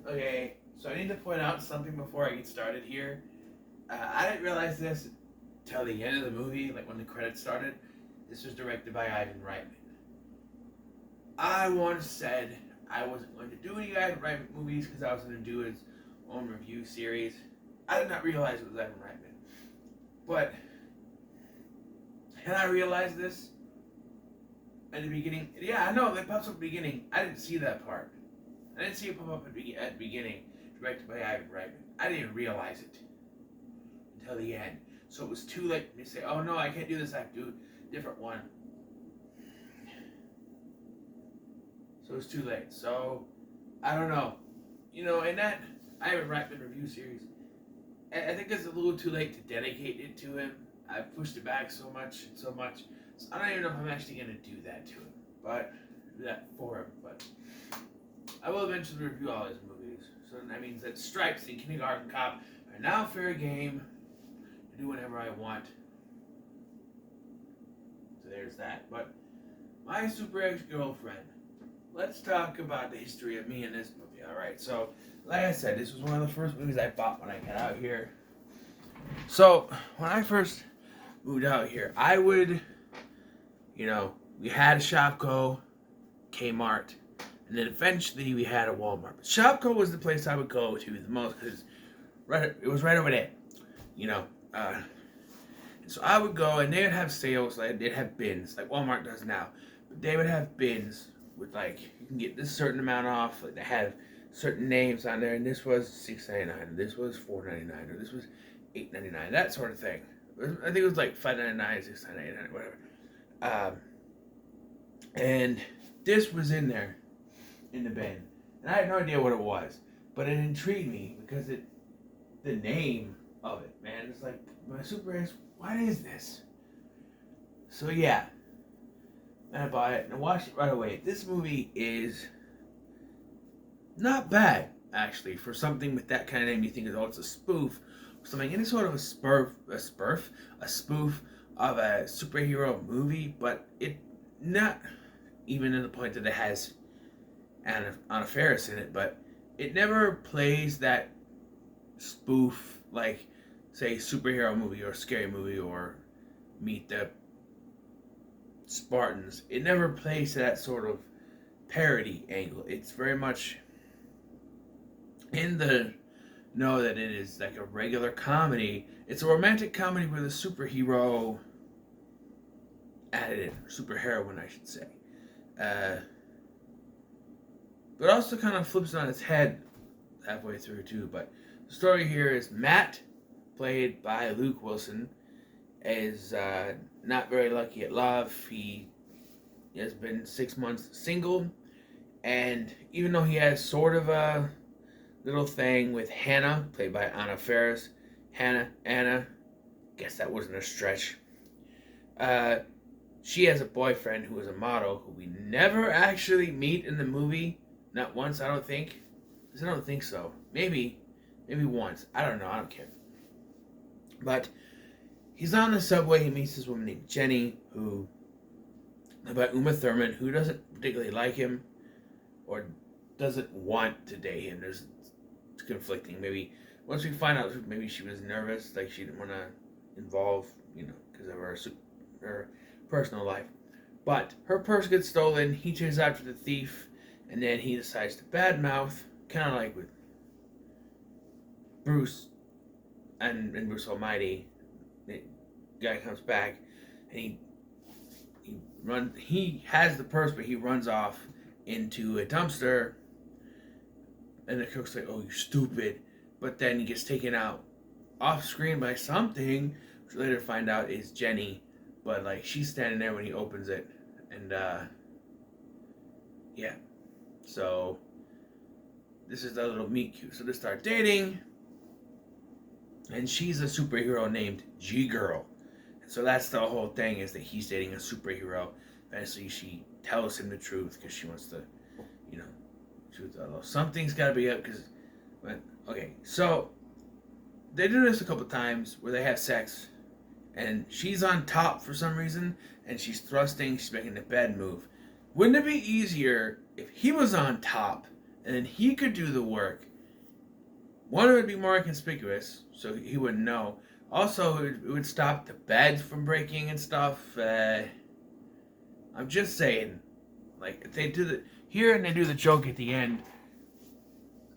Okay, so I need to point out something before I get started here. I didn't realize this till the end of the movie, like when the credits started. This was directed by Ivan Reitman. I once said I wasn't going to do any Ivan Reitman movies because I was going to do his own review series. I did not realize it was Ivan Reitman. But, had I realized this at the beginning? Yeah, I know, that pops up at the beginning. I didn't see that part. I didn't see it pop up at the beginning, directed by Ivan Reitman. I didn't even realize it until the end. So it was too late for me to say, oh no, I can't do this, I have to do a different one. So it was too late. So, I don't know. In that Ivan Reitman review series, I think it's a little too late to dedicate it to him. I've pushed it back so much. So I don't even know if I'm actually going to do that to him. But, that for him. But, I will eventually review all his movies. So that means that Stripes and Kindergarten Cop are now fair game to do whatever I want. So there's that. But, My Super Ex-Girlfriend. Let's talk about the history of me in this movie, alright? So, like I said, this was one of the first movies I bought when I got out here. So, when I first moved out here, I would, we had a Shopko, Kmart, and then eventually we had a Walmart. But Shopko was the place I would go to the most because it was right over there, so I would go and they would have sales, like they'd have bins, like Walmart does now. But they would have bins with like, you can get this certain amount off, like they have certain names on there, and this was $6.99, and this was $4.99, or this was $8.99, that sort of thing. I think it was like $5.99, $6.99, whatever. And this was in there, in the bin, and I had no idea what it was, but it intrigued me because the name of it, man, it's like, my Super Ex, what is this? So yeah, and I bought it and I watched it right away. This movie is not bad, actually, for something with that kind of name. You think, oh, it's a spoof or something, any sort of a spoof of a superhero movie, but it not even to the point that it has Anna Faris in it, but it never plays that spoof like, say, superhero movie or scary movie or Meet the Spartans. It never plays that sort of parody angle. It's very much in the know that it is like a regular comedy. It's a romantic comedy with a superhero added in, superheroine, I should say. But also kind of flips on its head halfway through too. But the story here is Matt, played by Luke Wilson, is not very lucky at love. He has been 6 months single, and even though he has sort of a little thing with Hannah, played by Anna Faris, Anna, guess that wasn't a stretch. She has a boyfriend who is a model who we never actually meet in the movie. Not once, I don't think. I don't think so. Maybe once. I don't know. I don't care. But he's on the subway. He meets this woman named Jenny, about Uma Thurman, who doesn't particularly like him or doesn't want to date him. It's conflicting. Maybe once we find out, maybe she was nervous, like she didn't want to involve, because of her personal life. But her purse gets stolen. He chases after the thief, and then he decides to badmouth, kind of like with Bruce and Bruce Almighty. The guy comes back, and he has the purse, but he runs off into a dumpster, and the cook's like, oh, you stupid. But then he gets taken out off screen by something, which we later find out is Jenny. But like, she's standing there when he opens it, and yeah. So this is a little meet cute. So they start dating, and she's a superhero named G-Girl. And so that's the whole thing, is that he's dating a superhero. Eventually she tells him the truth because she wants to, truth. Something's got to be up okay, so they do this a couple times where they have sex, and she's on top for some reason, and she's thrusting, she's making the bed move. Wouldn't it be easier if he was on top and then he could do the work, One, it would be more inconspicuous, so he wouldn't know. Also, it would stop the beds from breaking and stuff. I'm just saying, like, if they do the here and they do the joke at the end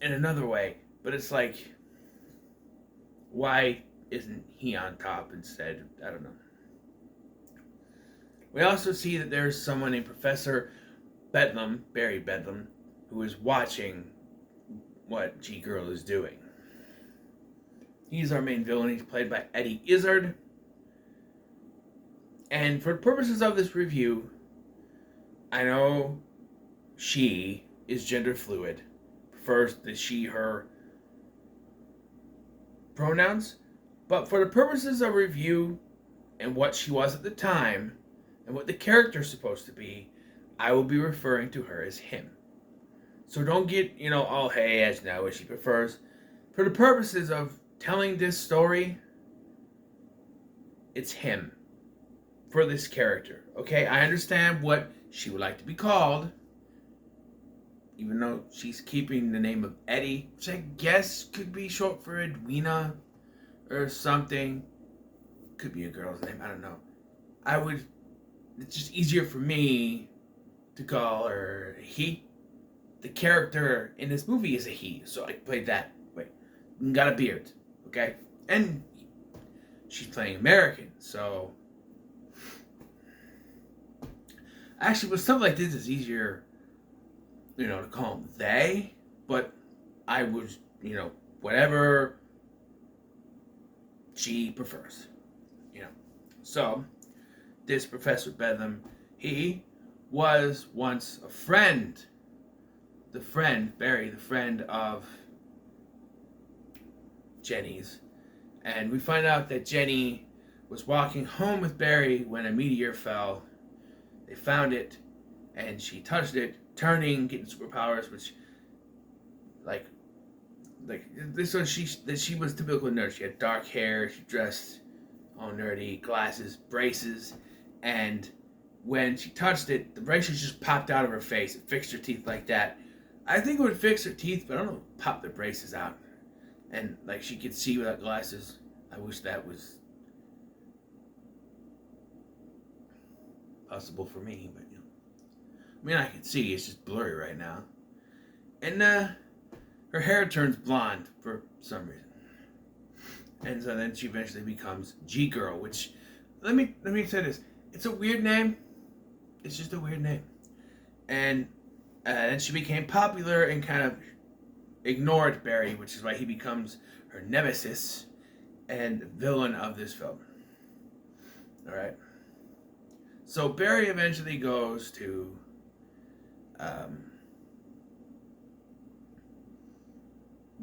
in another way, but it's like, why isn't he on top instead? I don't know. We also see that there's someone named Professor Bedlam, Barry Bedlam, who is watching what G-Girl is doing. He's our main villain. He's played by Eddie Izzard. And for the purposes of this review, I know she is gender fluid, prefers the she, her pronouns. But for the purposes of review and what she was at the time and what the character's supposed to be, I will be referring to her as him. So don't get, all hey as now what she prefers. For the purposes of telling this story, it's him for this character. Okay, I understand what she would like to be called, even though she's keeping the name of Eddie, which I guess could be short for Edwina or something. Could be a girl's name, I don't know. It's just easier for me to call her he. The character in this movie is a he, so I played that way. Got a beard, okay? And she's playing American, so actually with stuff like this it's easier, to call them they, but I would, whatever she prefers, So, this Professor Bedlam, he was once a friend, Barry, the friend of Jenny's. And we find out that Jenny was walking home with Barry when a meteor fell. They found it, and she touched it, turning, getting superpowers, which, like this was she was typical nerd. She had dark hair, she dressed all nerdy, glasses, braces, and when she touched it, the braces just popped out of her face. It fixed her teeth like that. I think it would fix her teeth, but I don't know, pop the braces out. And, she could see without glasses. I wish that was possible for me, but, I can see, it's just blurry right now. And, her hair turns blonde for some reason. And so then she eventually becomes G-Girl, which, let me say this. It's a weird name. It's just a weird name. And then she became popular and kind of ignored Barry, which is why he becomes her nemesis and villain of this film. Alright. So Barry eventually goes to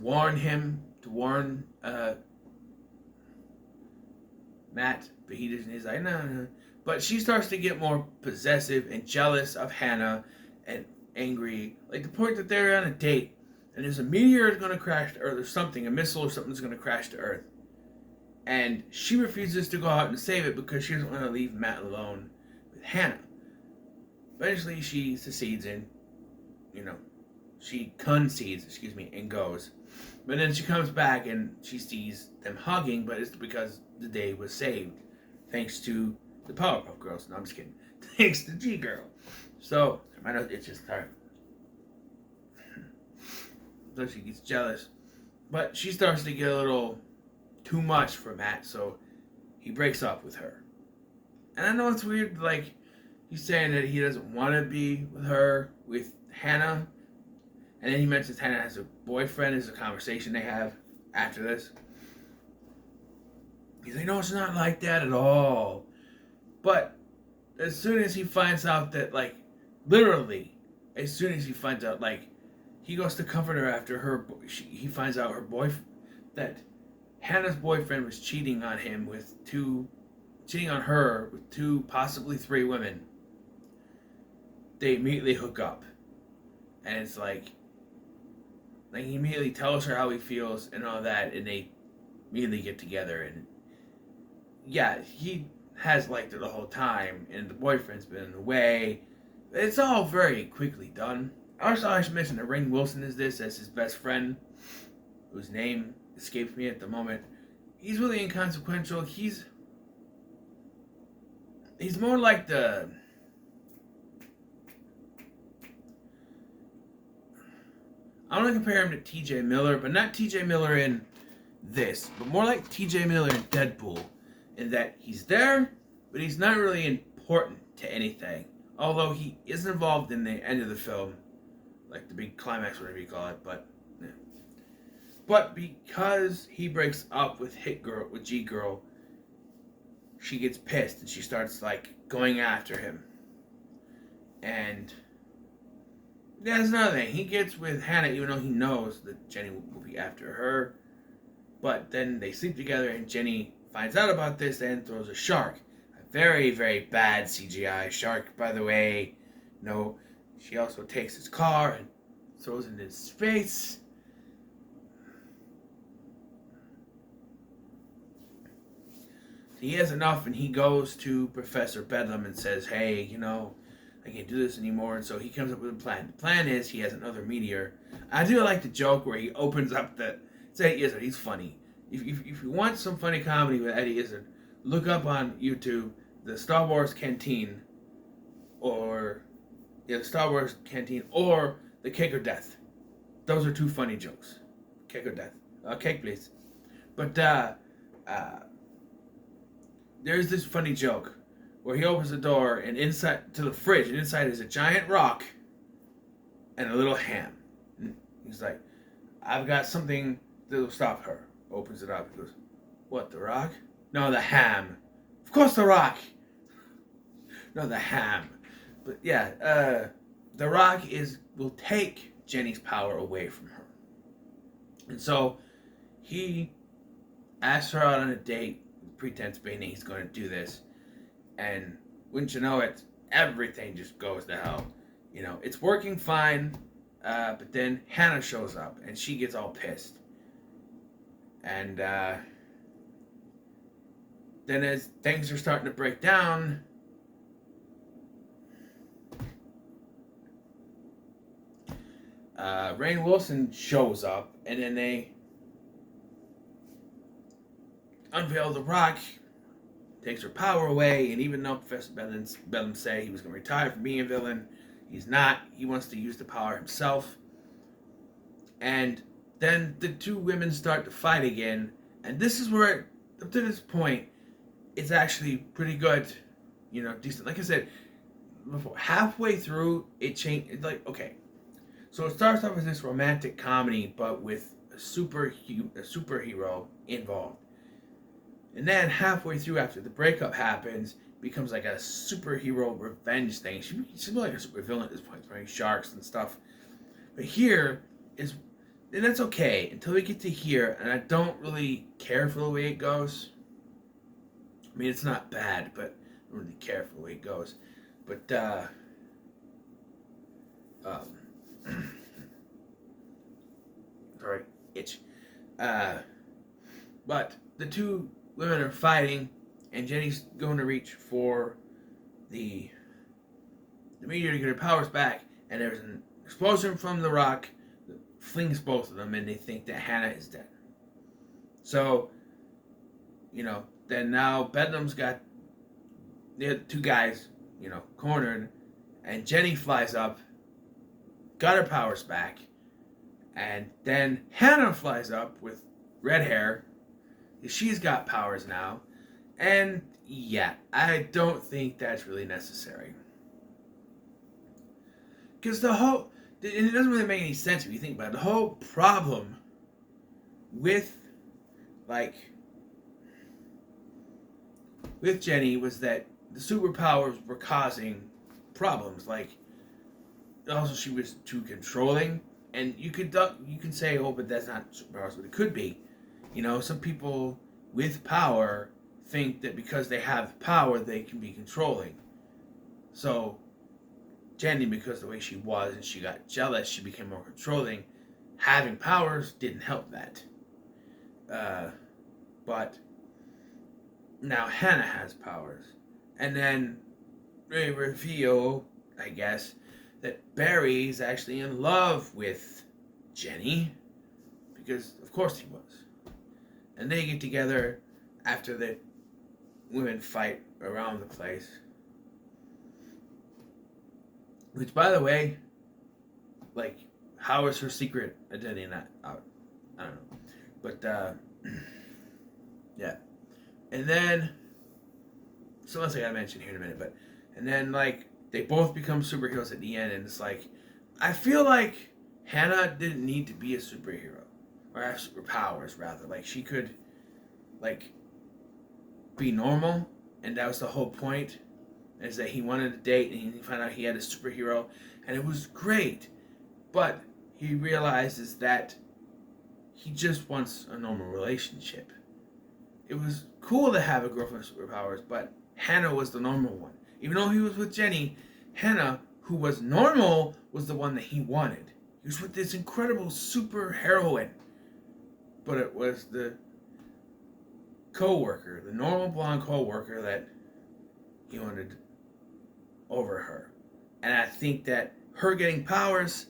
warn Matt, but he doesn't. He's like, no. But she starts to get more possessive and jealous of Hannah and angry, like the point that they're on a date and there's a meteor is going to crash to Earth or something, a missile or something is going to crash to Earth. And she refuses to go out and save it because she doesn't want to leave Matt alone with Hannah. Eventually she succeeds and, she concedes, and goes. But then she comes back and she sees them hugging, but it's because the day was saved. Thanks to the Powerpuff Girls. No, I'm just kidding. Thanks to G-Girl. So, I know it's just her. So she gets jealous. But she starts to get a little too much for Matt, so he breaks up with her. And I know it's weird, he's saying that he doesn't want to be with her, with Hannah. And then he mentions Hannah has a boyfriend. There's a conversation they have after this. He's like, no, it's not like that at all. But as soon as he finds out that, literally, as soon as he finds out, he goes to comfort her after he finds out that Hannah's boyfriend was cheating on her with two, possibly three women. They immediately hook up. And it's he immediately tells her how he feels and all that, and they immediately get together. And yeah, he has liked her the whole time, and the boyfriend's been in the way. It's all very quickly done. Also, I should mention that Rainn Wilson is this as his best friend, whose name escapes me at the moment. He's really inconsequential. He's more like the... I want to compare him to T.J. Miller, but not T.J. Miller in this, but more like T.J. Miller in Deadpool, in that he's there, but he's not really important to anything. Although he is involved in the end of the film, like the big climax, whatever you call it. But yeah. But because he breaks up with G Girl, she gets pissed and she starts like going after him. And that's another thing. He gets with Hannah even though he knows that Jenny will be after her. But then they sleep together and Jenny finds out about this and throws a shark. A very, very bad CGI shark, by the way. No, she also takes his car and throws it in his face. He has enough and he goes to Professor Bedlam and says, hey, you know, I can't do this anymore. And so he comes up with a plan. The plan is he has another meteor. I do like the joke where he opens up the... It's Eddie Izzard. He's funny. If you want some funny comedy with Eddie Izzard, look up on YouTube the Star Wars Canteen or... Yeah, the Star Wars Canteen or the Cake or Death. Those are two funny jokes. Cake or Death. Cake, please. But, there's this funny joke where he opens the door and inside to the fridge, and inside is a giant rock and a little ham. And he's like, I've got something that'll stop her. Opens it up. He goes, what, the rock? No, the ham. Of course the rock. No, the ham. But yeah, the rock will take Jenny's power away from her. And so he asks her out on a date, pretense being that he's going to do this. And wouldn't you know it, everything just goes to hell. You know, it's working fine, but then Hannah shows up and she gets all pissed. And then as things are starting to break down, Rainn Wilson shows up, and then they unveil the rock, takes her power away, and even though Professor Bedlam say he was going to retire from being a villain, he's not. He wants to use the power himself. And then the two women start to fight again, and this is where, up to this point, it's actually pretty good, you know, decent. Like I said, before halfway through, it changed. It's like, okay, so it starts off as this romantic comedy, but with a superhero involved. And then halfway through, after the breakup happens, becomes like a superhero revenge thing. She's more like a supervillain at this point, throwing sharks and stuff. But here is, and that's okay until we get to here, and I don't really care for the way it goes. I mean, it's not bad, but I don't really care for the way it goes. But sorry, itch. But the two women are fighting, and Jenny's going to reach for the meteor to get her powers back, and there's an explosion from the rock that flings both of them, and they think that Hannah is dead. So, you know, then now Bedlam's got the two guys, you know, cornered, and Jenny flies up, got her powers back, and then Hannah flies up with red hair. She's got powers now, and yeah, I don't think that's really necessary. Because and it doesn't really make any sense if you think about it. The whole problem with Jenny was that the superpowers were causing problems. Like, also she was too controlling, and you can say, oh, but that's not superpowers, but it could be. You know, some people with power think that because they have power, they can be controlling. So, Jenny, because the way she was and she got jealous, she became more controlling. Having powers didn't help that. But now Hannah has powers. And then they reveal, I guess, that Barry's actually in love with Jenny. because of course he was. And they get together after the women fight around the place. Which, by the way, like, how is her secret identity not out? I don't know. But, yeah. And then, something else I gotta mention here in a minute, but, and then, like, they both become superheroes at the end, and it's like, I feel like Hannah didn't need to be a superhero. Or have superpowers, rather. Like, she could, like, be normal, and that was the whole point, is that he wanted to date, and he found out he had a superhero, and it was great. But he realizes that he just wants a normal relationship. It was cool to have a girlfriend with superpowers, but Hannah was the normal one. Even though he was with Jenny, Hannah, who was normal, was the one that he wanted. He was with this incredible super heroine. But it was the co-worker, the normal blonde co-worker that he wanted over her. And I think that her getting powers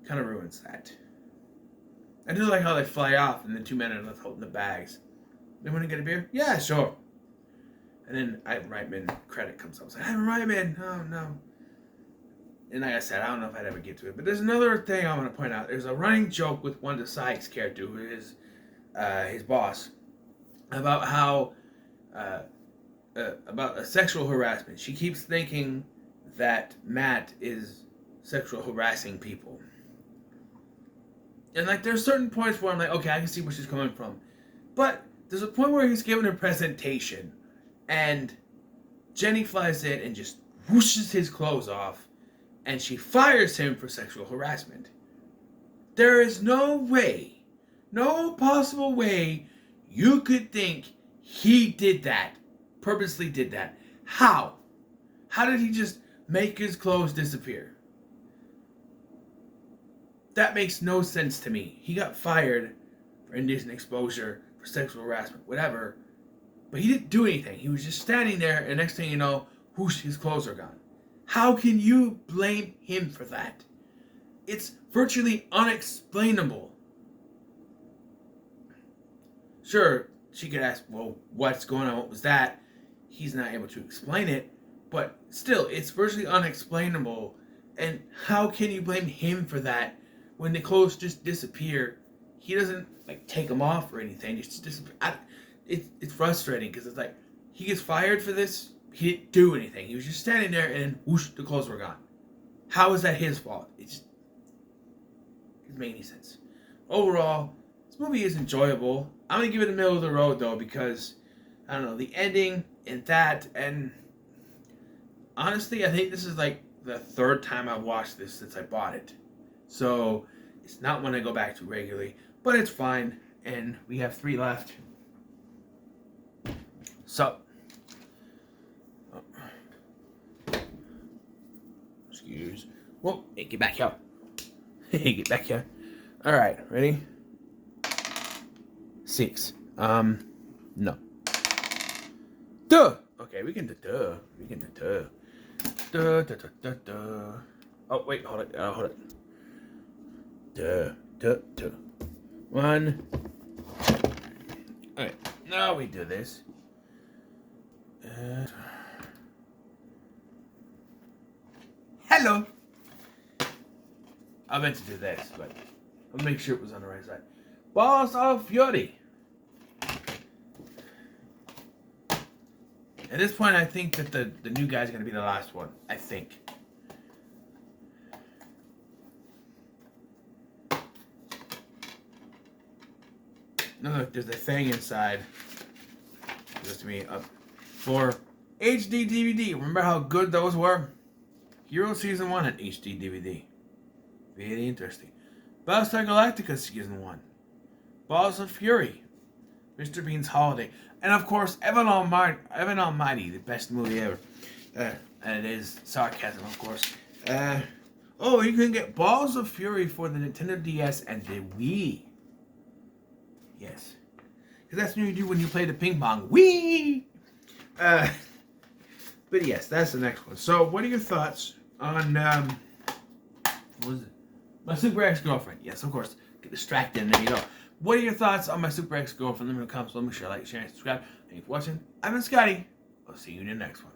kind of ruins that. I do like how they fly off and the two men are left holding the bags. They want to get a beer? Yeah, sure. And then Ivan Reitman credit comes up. It's like, Ivan Reitman, oh no. And like I said, I don't know if I'd ever get to it. But there's another thing I want to point out. There's a running joke with Wanda Sykes' character, who is his boss, about how about a sexual harassment. She keeps thinking that Matt is sexual harassing people. And like there's certain points where I'm like, okay, I can see where she's coming from. But there's a point where he's giving a presentation and Jenny flies in and just whooshes his clothes off and she fires him for sexual harassment. There is no way, no possible way you could think he did that, purposely did that. How? How did he just make his clothes disappear? That makes no sense to me. He got fired for indecent exposure, for sexual harassment, whatever. But he didn't do anything. He was just standing there, and next thing you know, whoosh, his clothes are gone. How can you blame him for that? It's virtually unexplainable. Sure, she could ask, well, what's going on? What was that? He's not able to explain it. But still, it's virtually unexplainable. And how can you blame him for that when the clothes just disappear? He doesn't, like, take them off or anything. It's just disappear. It's frustrating because it's like, he gets fired for this. He didn't do anything. He was just standing there and then whoosh, the clothes were gone. How is that his fault? It just doesn't make any sense. Overall, this movie is enjoyable. I'm going to give it the middle of the road, though, because, I don't know, the ending and that, and honestly, I think this is like the third time I've watched this since I bought it. So, it's not one I go back to regularly, but it's fine, and we have 3 left. So, excuse. Whoa, hey, get back here. Hey, get back here. All right, ready? 6. No. Duh. Okay, we can do duh. We can do duh. Duh, duh, duh, duh, duh. Oh, wait, hold it. Hold it. Duh, duh, duh. 1. Alright, now we do this. Hello. I meant to do this, but I'll make sure it was on the right side. Balls of Fury. At this point, I think that the new guy's going to be the last one. I think. No, look, there's a thing inside. Just to me up for HD DVD. Remember how good those were? Hero Season 1 at HD DVD. Very interesting. Battlestar Galactica Season 1. Balls of Fury. Mr. Bean's Holiday. And of course, Evan Almighty, the best movie ever. And it is sarcasm, of course. Oh, you can get Balls of Fury for the Nintendo DS and the Wii. Yes. Because that's what you do when you play the ping pong. Wii! But yes, that's the next one. So, what are your thoughts on, what was it? My Super Ex-Girlfriend. Yes, of course. Get distracted and there you go. What are your thoughts on my super ex-girlfriend? Let me know in the comments below. Make sure to like, share, and subscribe. Thank you for watching. I've been Scotty. I'll see you in the next one.